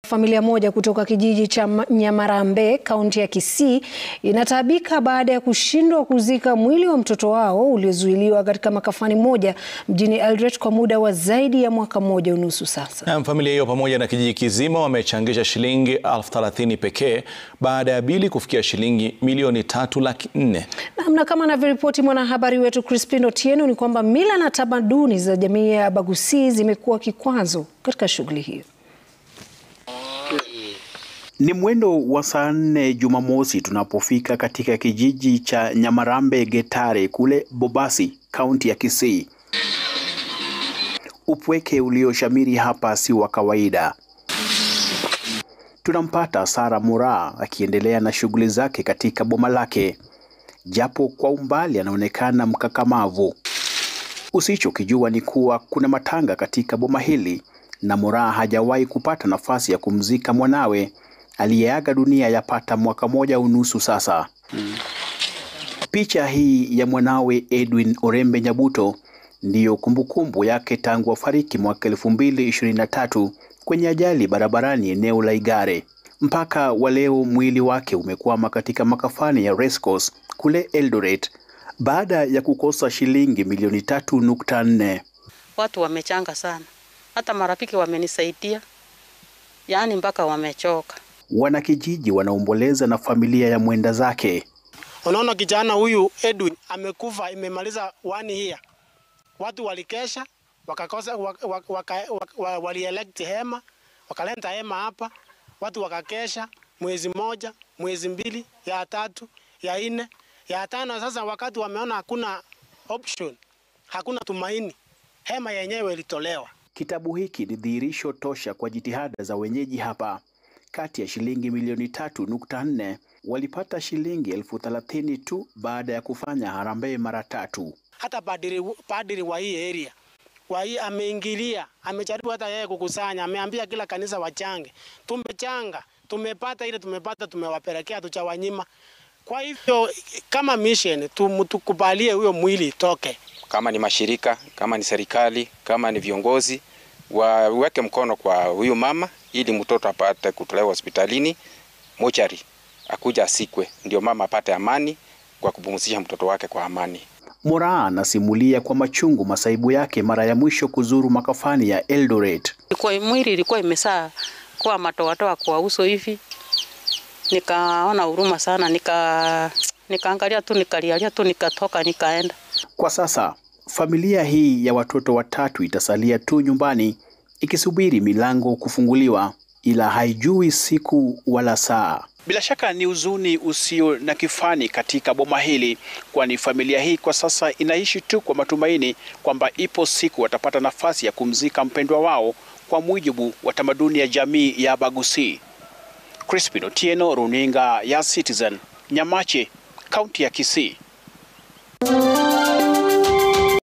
Familia moja kutoka kijiji cha Nyamarambe, kaunti ya Kisii, inataabika baada ya kushindwa kuzika mwili wa mtoto wao uliozuiliwa katika makafani moja mjini Eldoret kwa muda wa zaidi ya mwaka mmoja unusu sasa. Na familia hiyo pamoja na kijiji kizima wamechangisha shilingi 30,000 pekee baada ya bili kufikia shilingi milioni 3,400,000. Na kama anavyoripoti mwanahabari wetu Crispin Otieno, ni kwamba mila na tamaduni za jamii ya Abagusii zimekuwa kikwazo katika shughuli hiyo. Ni mwendo wa saa 4 Jumamosi tunapofika katika kijiji cha Nyamarambe Getare kule Bobasi, kaunti ya Kisii. Upweke ulioshamiri hapa si wa kawaida. Tunampata Sara Mura akiendelea na shughuli zake katika boma lake, japo kwa umbali anaonekana mkakamavu. Usichokijua ni kuwa kuna matanga katika boma hili na Mura hajawahi kupata nafasi ya kumzika mwanawe aliyeaga dunia yapata mwaka moja unusu sasa. Picha hii ya mwanawe Edwin Orembe Nyabuto ndiyo kumbukumbu yake tangu afariki mwaka 2023 kwenye ajali barabarani eneo la Igare. Mpaka wa leo mwili wake umekwama katika makafani ya Race Course kule Eldoret baada ya kukosa shilingi milioni 3.4. Watu wamechanga sana. Hata marafiki wamenisaidia. Yaani mpaka wamechoka. Wanakijiji wanaomboleza na familia ya mwenda zake. Unaona kijana huyu Edwin amekufa, imemaliza 1 year. Watu walikesha, wakakosa walielect hema, wakaleta hema hapa. Watu wakakesha mwezi 1, mwezi 2, ya 3, ya 4, ya 5. Sasa wakati wameona hakuna option, hakuna tumaini, hema yenyewe ilitolewa. Kitabu hiki ni dhihirisho tosha kwa jitihada za wenyeji hapa. Kati ya shilingi milioni 3.4 walipata shilingi 30,000 tu baada ya kufanya harambee mara 3. Hata padri wa hii area wa hii ameingilia, amejaribu hata yeye kukusanya, ameambia kila kanisa wachange. Tumechanga, tumepata ile tumepata, tumewapelekea, tuchawanyima. Kwa hivyo kama mission tukubalie huyo mwili toke. Kama ni mashirika, kama ni serikali, kama ni viongozi, waweke mkono kwa huyu mama ili mtoto apate kutolewa hospitalini, mochari akuja asikwe, ndio mama apate amani kwa kupumzisha mtoto wake kwa amani. Mura anasimulia kwa machungu masaibu yake mara ya mwisho kuzuru makafani ya Eldoret. Kwa mwili ilikuwa imesaa kwa matoa kwa uso hivi. Nikaona huruma sana, nikaangalia tu, nikalialia tu, nikatoka nikaenda. Kwa sasa familia hii ya watoto watatu itasalia tu nyumbani ikisubiri milango kufunguliwa, ila haijui siku wala saa. Bila shaka ni huzuni usio na kifani katika boma hili, kwani familia hii kwa sasa inaishi tu kwa matumaini kwamba ipo siku watapata nafasi ya kumzika mpendwa wao kwa mujibu wa tamaduni ya jamii ya Abagusii. Crispin Otieno, runinga ya Citizen, Nyamache, kaunti ya Kisii.